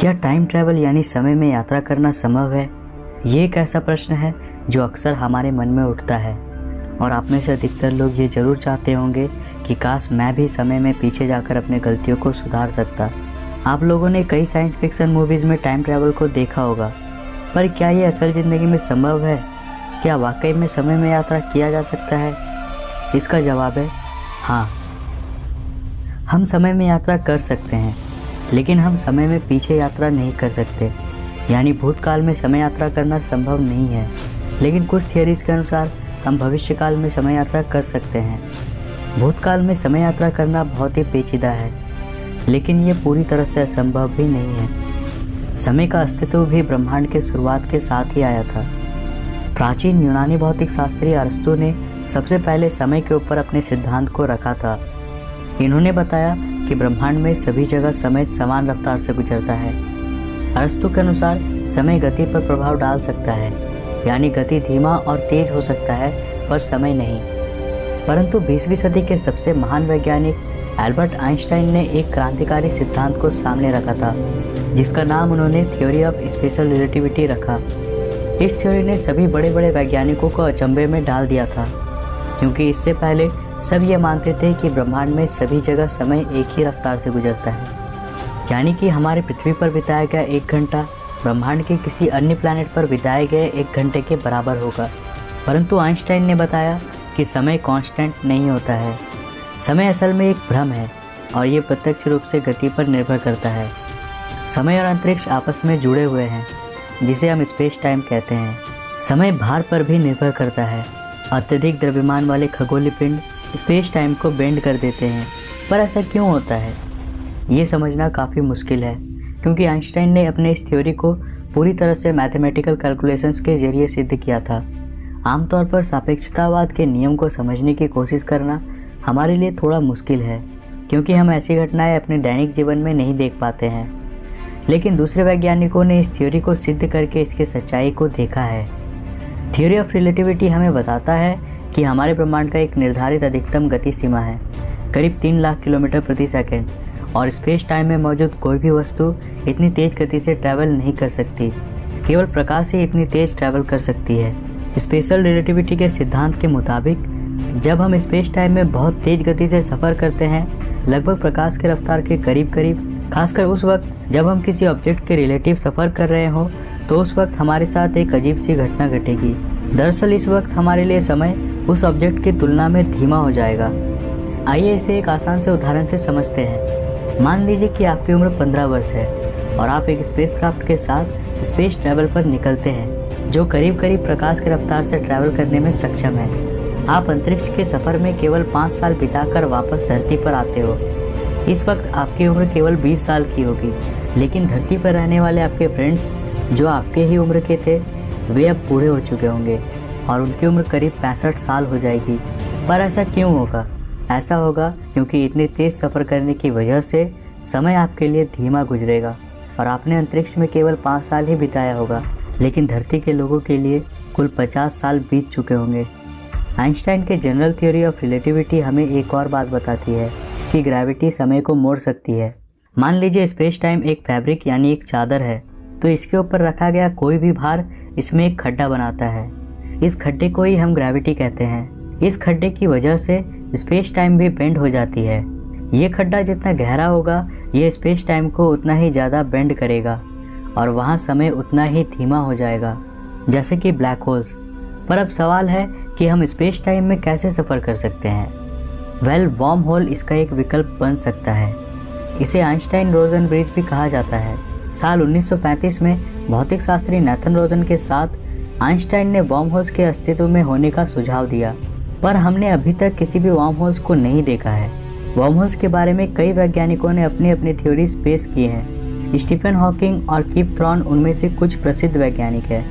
क्या time travel यानी समय में यात्रा करना संभव है? ये एक ऐसा प्रश्न है जो अक्सर हमारे मन में उठता है और आप में से अधिकतर लोग ये ज़रूर चाहते होंगे कि काश मैं भी समय में पीछे जाकर अपनी गलतियों को सुधार सकता। आप लोगों ने कई साइंस फिक्शन मूवीज़ में टाइम ट्रैवल को देखा होगा, पर क्या ये असल ज़िंदगी में संभव है? क्या वाकई में समय में यात्रा किया जा सकता है? इसका जवाब है हाँ। हम समय में यात्रा कर सकते हैं, लेकिन हम समय में पीछे यात्रा नहीं कर सकते। यानी भूतकाल में समय यात्रा करना संभव नहीं है, लेकिन कुछ थियरीज के अनुसार हम भविष्यकाल में समय यात्रा कर सकते हैं। भूतकाल में समय यात्रा करना बहुत ही पेचीदा है, लेकिन ये पूरी तरह से असंभव भी नहीं है। समय का अस्तित्व भी ब्रह्मांड के शुरुआत के साथ ही आया था। प्राचीन यूनानी भौतिक शास्त्री अरस्तु ने सबसे पहले समय के ऊपर अपने सिद्धांत को रखा था। इन्होंने बताया कि ब्रह्मांड में सभी जगह समय समान रफ्तार से गुजरता है। अरस्तु के अनुसार समय गति पर प्रभाव डाल सकता है, यानी गति धीमा और तेज हो सकता है, पर समय नहीं। परंतु 20वीं सदी के सबसे महान वैज्ञानिक एल्बर्ट आइंस्टाइन ने एक क्रांतिकारी सिद्धांत को सामने रखा था, जिसका नाम उन्होंने थ्योरी ऑफ स्पेशल रिलेटिविटी रखा। इस थ्योरी ने सभी बड़े बड़े वैज्ञानिकों को अचंभे में डाल दिया था, क्योंकि इससे पहले सब ये मानते थे कि ब्रह्मांड में सभी जगह समय एक ही रफ्तार से गुजरता है, यानी कि हमारे पृथ्वी पर बिताया गया 1 घंटा ब्रह्मांड के किसी अन्य प्लैनेट पर बिताए गए 1 घंटे के बराबर होगा। परंतु आइंस्टाइन ने बताया कि समय कांस्टेंट नहीं होता है। समय असल में एक भ्रम है और ये प्रत्यक्ष रूप से गति पर निर्भर करता है। समय और अंतरिक्ष आपस में जुड़े हुए हैं, जिसे हम स्पेस टाइम कहते हैं। समय भार पर भी निर्भर करता है। अत्यधिक द्रव्यमान वाले खगोलीय पिंड स्पेस टाइम को बेंड कर देते हैं, पर ऐसा क्यों होता है? ये समझना काफ़ी मुश्किल है, क्योंकि आइंस्टाइन ने अपने इस थ्योरी को पूरी तरह से मैथमेटिकल कैलकुलेशंस के जरिए सिद्ध किया था। आमतौर पर सापेक्षतावाद के नियम को समझने की कोशिश करना हमारे लिए थोड़ा मुश्किल है, क्योंकि हम ऐसी घटनाएं अपने दैनिक जीवन में नहीं देख पाते हैं। लेकिन दूसरे वैज्ञानिकों ने इस थ्योरी को सिद्ध करके इसकी सच्चाई को देखा है। थ्योरी ऑफ रिलेटिविटी हमें बताता है कि हमारे ब्रह्मांड का एक निर्धारित अधिकतम गति सीमा है, करीब 3 लाख किलोमीटर प्रति सेकंड, और स्पेस टाइम में मौजूद कोई भी वस्तु इतनी तेज़ गति से ट्रैवल नहीं कर सकती। केवल प्रकाश ही इतनी तेज़ ट्रैवल कर सकती है। स्पेशल रिलेटिविटी के सिद्धांत के मुताबिक जब हम स्पेस टाइम में बहुत तेज़ गति से सफ़र करते हैं, लगभग प्रकाश की रफ्तार के करीब करीब, खासकर उस वक्त जब हम किसी ऑब्जेक्ट के रिलेटिव सफ़र कर रहे हों, तो उस वक्त हमारे साथ एक अजीब सी घटना घटेगी। दरअसल इस वक्त हमारे लिए समय उस ऑब्जेक्ट की तुलना में धीमा हो जाएगा। आइए इसे एक आसान से उदाहरण से समझते हैं। मान लीजिए कि आपकी उम्र 15 वर्ष है और आप एक स्पेसक्राफ्ट के साथ स्पेस ट्रैवल पर निकलते हैं, जो करीब करीब प्रकाश की रफ्तार से ट्रैवल करने में सक्षम है। आप अंतरिक्ष के सफ़र में केवल 5 साल बिताकर वापस धरती पर आते हो। इस वक्त आपकी उम्र केवल 20 साल की होगी, लेकिन धरती पर रहने वाले आपके फ्रेंड्स जो आपके ही उम्र के थे, वे अब बूढ़े हो चुके होंगे और उनकी उम्र करीब 65 साल हो जाएगी। पर ऐसा क्यों होगा? ऐसा होगा क्योंकि इतनी तेज़ सफ़र करने की वजह से समय आपके लिए धीमा गुजरेगा और आपने अंतरिक्ष में केवल 5 साल ही बिताया होगा, लेकिन धरती के लोगों के लिए कुल 50 साल बीत चुके होंगे। आइंस्टाइन के जनरल थ्योरी ऑफ रिलेटिविटी हमें एक और बात बताती है कि ग्रेविटी समय को मोड़ सकती है। मान लीजिए स्पेस टाइम एक फैब्रिक यानी एक चादर है, तो इसके ऊपर रखा गया कोई भी भार इसमें एक खड्डा बनाता है। इस खड्डे को ही हम ग्रेविटी कहते हैं। इस खड्डे की वजह से स्पेस टाइम भी बेंड हो जाती है। ये खड्डा जितना गहरा होगा, ये स्पेस टाइम को उतना ही ज़्यादा बेंड करेगा और वहाँ समय उतना ही धीमा हो जाएगा, जैसे कि ब्लैक होल्स। पर अब सवाल है कि हम स्पेस टाइम में कैसे सफ़र कर सकते हैं? वर्म होल इसका एक विकल्प बन सकता है। इसे आइंस्टाइन रोजन ब्रिज भी कहा जाता है। साल 1935 में भौतिक शास्त्री नेथन रोजन के साथ आइंस्टाइन ने वर्म होल्स के अस्तित्व में होने का सुझाव दिया, पर हमने अभी तक किसी भी वर्म होल्स को नहीं देखा है। वर्म होल्स के बारे में कई वैज्ञानिकों ने अपनी अपनी थ्योरीज पेश की हैं। स्टीफन हॉकिंग और किप थॉर्न उनमें से कुछ प्रसिद्ध वैज्ञानिक हैं।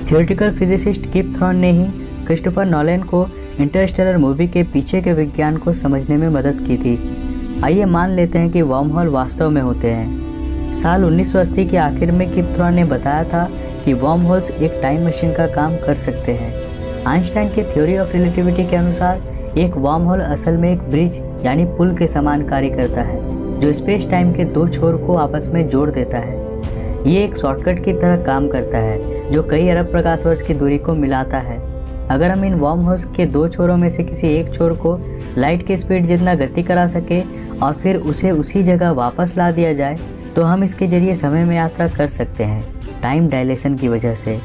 थियोरेटिकल फिजिसिस्ट किप थॉर्न ने ही क्रिस्टोफर नॉलन को इंटरस्टेलर मूवी के पीछे के विज्ञान को समझने में मदद की थी। आइए मान लेते हैं कि वर्म होल वास्तव में होते हैं। साल 1980 के आखिर में किप थॉर्न ने बताया था कि वर्म होल्स एक टाइम मशीन का काम कर सकते हैं। आइंस्टाइन के थ्योरी ऑफ रिलेटिविटी के अनुसार एक वर्म होल असल में एक ब्रिज यानी पुल के समान कार्य करता है, जो स्पेस टाइम के 2 छोर को आपस में जोड़ देता है। ये एक शॉर्टकट की तरह काम करता है जो कई अरब प्रकाश वर्ष की दूरी को मिलाता है। अगर हम इन वर्म होल्स के 2 छोरों में से किसी एक छोर को लाइट की स्पीड जितना गति करा सके और फिर उसे उसी जगह वापस ला दिया जाए तो हम इसके जरिए समय में यात्रा कर सकते हैं। टाइम डायलेशन की वजह से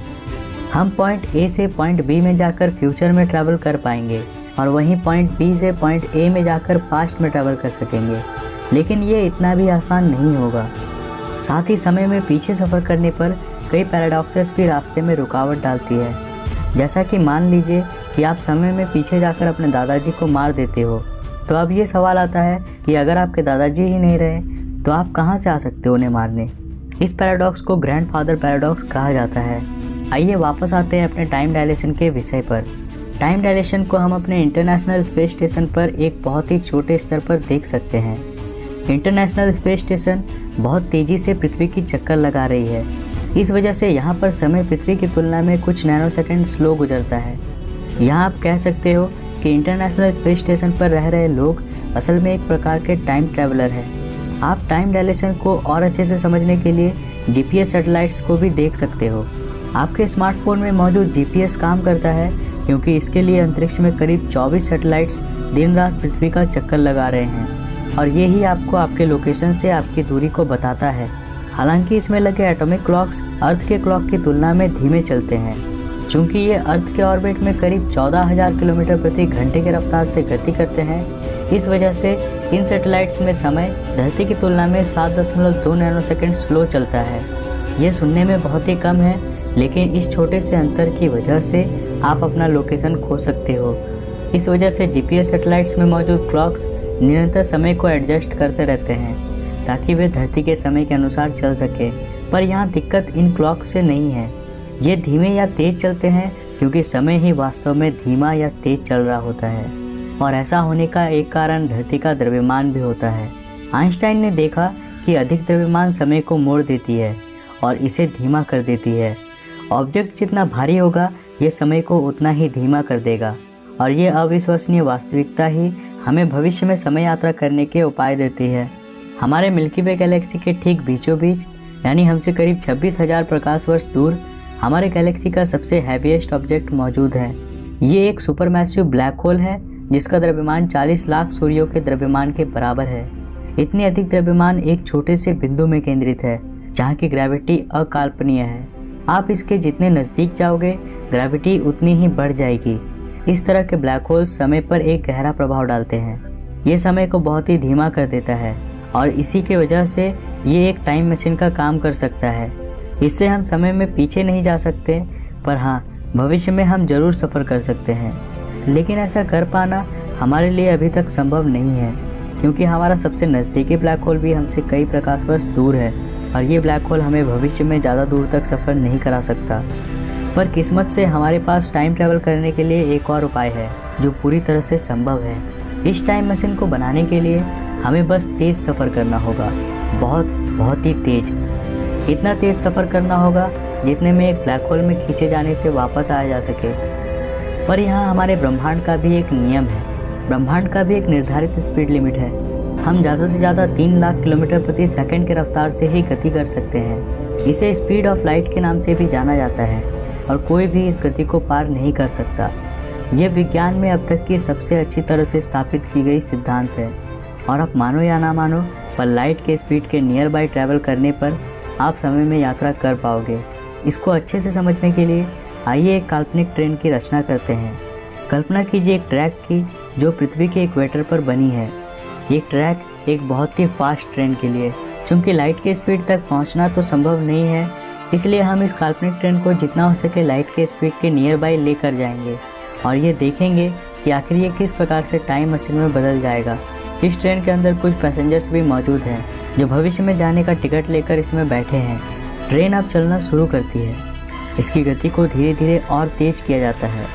हम पॉइंट ए से पॉइंट बी में जाकर फ्यूचर में ट्रैवल कर पाएंगे और वहीं पॉइंट बी से पॉइंट ए में जाकर पास्ट में ट्रैवल कर सकेंगे। लेकिन ये इतना भी आसान नहीं होगा। साथ ही समय में पीछे सफ़र करने पर कई पैराडॉक्सेस भी रास्ते में रुकावट डालती है। जैसा कि मान लीजिए कि आप समय में पीछे जाकर अपने दादाजी को मार देते हो, तो अब ये सवाल आता है कि अगर आपके दादाजी ही नहीं रहे तो आप कहाँ से आ सकते हो उन्हें मारने। इस पैराडॉक्स को ग्रैंडफादर पैराडॉक्स कहा जाता है। आइए वापस आते हैं अपने टाइम डायलेशन के विषय पर। टाइम डायलेशन को हम अपने इंटरनेशनल स्पेस स्टेशन पर एक बहुत ही छोटे स्तर पर देख सकते हैं। इंटरनेशनल स्पेस स्टेशन बहुत तेज़ी से पृथ्वी की चक्कर लगा रही है। इस वजह से यहाँ पर समय पृथ्वी की तुलना में कुछ नैनोसेकंड स्लो गुजरता है। यहाँ आप कह सकते हो कि इंटरनेशनल स्पेस स्टेशन पर रह रहे लोग असल में एक प्रकार के टाइम ट्रैवलर हैं। आप टाइम डायलेशन को और अच्छे से समझने के लिए जीपीएस सैटेलाइट्स को भी देख सकते हो। आपके स्मार्टफोन में मौजूद जीपीएस काम करता है क्योंकि इसके लिए अंतरिक्ष में करीब 24 सैटेलाइट्स दिन रात पृथ्वी का चक्कर लगा रहे हैं और यही आपको आपके लोकेशन से आपकी दूरी को बताता है। हालांकि इसमें लगे एटॉमिक क्लॉक्स अर्थ के क्लॉक की तुलना में धीमे चलते हैं। चूँकि ये अर्थ के ऑर्बिट में करीब 14,000 किलोमीटर प्रति घंटे की रफ्तार से गति करते हैं, इस वजह से इन सैटेलाइट्स में समय धरती की तुलना में 7.2 नैनोसेकंड स्लो चलता है। ये सुनने में बहुत ही कम है, लेकिन इस छोटे से अंतर की वजह से आप अपना लोकेशन खो सकते हो। इस वजह से जीपीएस सैटेलाइट्स में मौजूद क्लॉक्स निरंतर समय को एडजस्ट करते रहते हैं ताकि वे धरती के समय के अनुसार चल सके। पर यहाँ दिक्कत इन क्लॉक से नहीं है। ये धीमे या तेज चलते हैं क्योंकि समय ही वास्तव में धीमा या तेज चल रहा होता है और ऐसा होने का एक कारण धरती का द्रव्यमान भी होता है। आइंस्टाइन ने देखा कि अधिक द्रव्यमान समय को मोड़ देती है और इसे धीमा कर देती है। ऑब्जेक्ट जितना भारी होगा ये समय को उतना ही धीमा कर देगा और ये अविश्वसनीय वास्तविकता ही हमें भविष्य में समय यात्रा करने के उपाय देती है। हमारे मिल्की वे गैलेक्सी के ठीक बीचों बीच यानी हमसे करीब 26,000 प्रकाश वर्ष दूर हमारे गैलेक्सी का सबसे हैवीएस्ट ऑब्जेक्ट मौजूद है। ये एक सुपरमैसिव ब्लैक होल है जिसका द्रव्यमान 40 लाख सूर्यों के द्रव्यमान के बराबर है। इतनी अधिक द्रव्यमान एक छोटे से बिंदु में केंद्रित है जहाँ की ग्रेविटी अकाल्पनीय है। आप इसके जितने नज़दीक जाओगे ग्रेविटी उतनी ही बढ़ जाएगी। इस तरह के ब्लैक होल समय पर एक गहरा प्रभाव डालते हैं। ये समय को बहुत ही धीमा कर देता है और इसी की वजह से ये एक टाइम मशीन का काम कर सकता है। इससे हम समय में पीछे नहीं जा सकते, पर हाँ भविष्य में हम ज़रूर सफ़र कर सकते हैं। लेकिन ऐसा कर पाना हमारे लिए अभी तक संभव नहीं है क्योंकि हमारा सबसे नज़दीकी ब्लैक होल भी हमसे कई प्रकाश वर्ष दूर है और ये ब्लैक होल हमें भविष्य में ज़्यादा दूर तक सफ़र नहीं करा सकता। पर किस्मत से हमारे पास टाइम ट्रैवल करने के लिए एक और उपाय है जो पूरी तरह से संभव है। इस टाइम मशीन को बनाने के लिए हमें बस तेज़ सफ़र करना होगा, बहुत ही तेज़। इतना तेज़ सफ़र करना होगा जितने में एक ब्लैक होल में खींचे जाने से वापस आया जा सके। पर यहाँ हमारे ब्रह्मांड का भी एक नियम है। ब्रह्मांड का भी एक निर्धारित स्पीड लिमिट है। हम ज़्यादा से ज़्यादा 3 लाख किलोमीटर प्रति सेकंड की रफ्तार से ही गति कर सकते हैं। इसे स्पीड ऑफ लाइट के नाम से भी जाना जाता है और कोई भी इस गति को पार नहीं कर सकता। यह विज्ञान में अब तक की सबसे अच्छी तरह से स्थापित की गई सिद्धांत है और आप मानो या ना मानो पर लाइट के स्पीड के नियर बाय ट्रैवल करने पर आप समय में यात्रा कर पाओगे। इसको अच्छे से समझने के लिए आइए एक काल्पनिक ट्रेन की रचना करते हैं। कल्पना कीजिए एक ट्रैक की जो पृथ्वी के इक्वेटर पर बनी है। ये ट्रैक एक बहुत ही फास्ट ट्रेन के लिए, चूँकि लाइट की स्पीड तक पहुँचना तो संभव नहीं है, इसलिए हम इस काल्पनिक ट्रेन को जितना हो सके लाइट के स्पीड के नियर बाय लेकर जाएंगे और ये देखेंगे कि आखिर ये किस प्रकार से टाइम मशीन में बदल जाएगा। इस ट्रेन के अंदर कुछ पैसेंजर्स भी मौजूद हैं जो भविष्य में जाने का टिकट लेकर इसमें बैठे हैं। ट्रेन अब चलना शुरू करती है। इसकी गति को धीरे धीरे और तेज़ किया जाता है।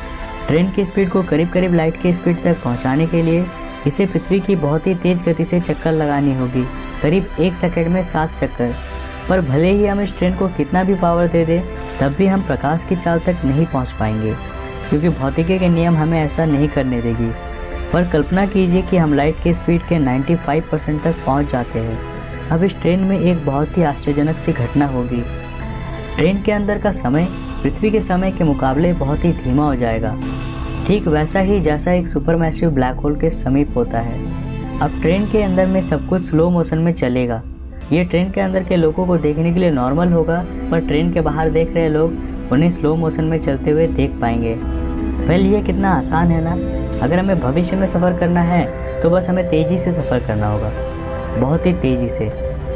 ट्रेन की स्पीड को करीब करीब लाइट की स्पीड तक पहुंचाने के लिए इसे पृथ्वी की बहुत ही तेज़ गति से चक्कर लगानी होगी, करीब 1 सेकंड में 7 चक्कर। पर भले ही हम इस ट्रेन को कितना भी पावर दे दें, तब भी हम प्रकाश की चाल तक नहीं पहुंच पाएंगे क्योंकि भौतिकी के नियम हमें ऐसा नहीं करने देगी। पर कल्पना कीजिए कि हम लाइट के स्पीड के 95% तक पहुंच जाते हैं। अब इस ट्रेन में एक बहुत ही आश्चर्यजनक सी घटना होगी। ट्रेन के अंदर का समय पृथ्वी के समय के मुकाबले बहुत ही धीमा हो जाएगा, ठीक वैसा ही जैसा एक सुपरमैसिव ब्लैक होल के समीप होता है। अब ट्रेन के अंदर में सब कुछ स्लो मोशन में चलेगा। ये ट्रेन के अंदर के लोगों को देखने के लिए नॉर्मल होगा, पर ट्रेन के बाहर देख रहे लोग उन्हें स्लो मोशन में चलते हुए देख पाएंगे। वेल, ये कितना आसान है ना। अगर हमें भविष्य में सफ़र करना है तो बस हमें तेज़ी से सफ़र करना होगा, बहुत ही तेज़ी से।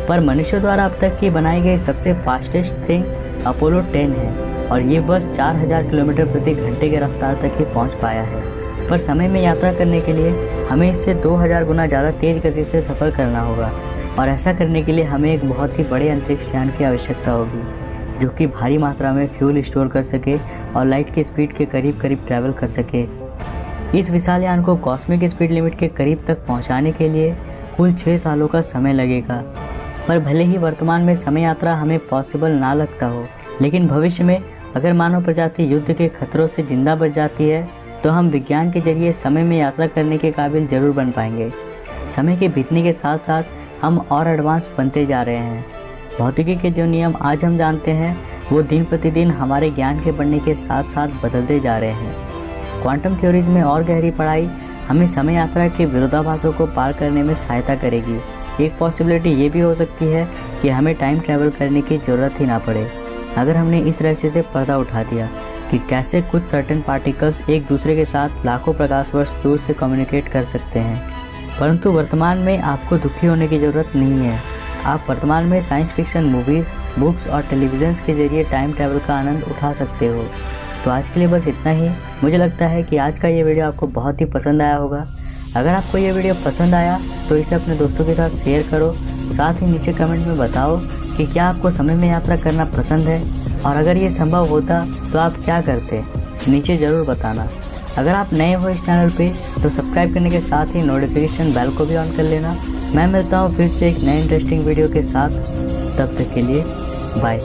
पर मनुष्य द्वारा अब तक की बनाई गई सबसे फास्टेस्ट थिंग अपोलो 10 है और ये बस 4000 किलोमीटर प्रति घंटे के रफ्तार तक ही पहुंच पाया है। पर समय में यात्रा करने के लिए हमें इससे 2000 गुना ज़्यादा तेज़ गति से सफ़र करना होगा और ऐसा करने के लिए हमें एक बहुत ही बड़े अंतरिक्ष यान की आवश्यकता होगी जो कि भारी मात्रा में फ्यूल स्टोर कर सके और लाइट की स्पीड के करीब करीब ट्रैवल कर सके। इस विशाल यान को कॉस्मिक स्पीड लिमिट के करीब तक पहुंचाने के लिए कुल 6 सालों का समय लगेगा। पर भले ही वर्तमान में समय यात्रा हमें पॉसिबल ना लगता हो, लेकिन भविष्य में अगर मानव प्रजाति युद्ध के खतरों से जिंदा बच जाती है तो हम विज्ञान के जरिए समय में यात्रा करने के काबिल ज़रूर बन पाएंगे। समय के बीतने के साथ साथ हम और एडवांस बनते जा रहे हैं। भौतिकी के जो नियम आज हम जानते हैं वो दिन प्रतिदिन हमारे ज्ञान के बढ़ने के साथ साथ बदलते जा रहे हैं। क्वांटम थ्योरीज में और गहरी पढ़ाई हमें समय यात्रा के विरोधाभासों को पार करने में सहायता करेगी। एक पॉसिबिलिटी ये भी हो सकती है कि हमें टाइम ट्रैवल करने की ज़रूरत ही ना पड़े अगर हमने इस रहस्य से पर्दा उठा दिया कि कैसे कुछ सर्टेन पार्टिकल्स एक दूसरे के साथ लाखों प्रकाश वर्ष दूर से कम्युनिकेट कर सकते हैं। परंतु वर्तमान में आपको दुखी होने की ज़रूरत नहीं है। आप वर्तमान में साइंस फिक्शन मूवीज़, बुक्स और टेलीविज़न के जरिए टाइम ट्रैवल का आनंद उठा सकते हो। तो आज के लिए बस इतना ही। मुझे लगता है कि आज का ये वीडियो आपको बहुत ही पसंद आया होगा। अगर आपको ये वीडियो पसंद आया तो इसे अपने दोस्तों के साथ शेयर करो। साथ ही नीचे कमेंट में बताओ कि क्या आपको समय में यात्रा करना पसंद है और अगर ये संभव होता तो आप क्या करते, नीचे ज़रूर बताना। अगर आप नए हो इस चैनल पे तो सब्सक्राइब करने के साथ ही नोटिफिकेशन बेल को भी ऑन कर लेना। मैं मिलता हूँ फिर से एक नए इंटरेस्टिंग वीडियो के साथ। तब तक के लिए बाय।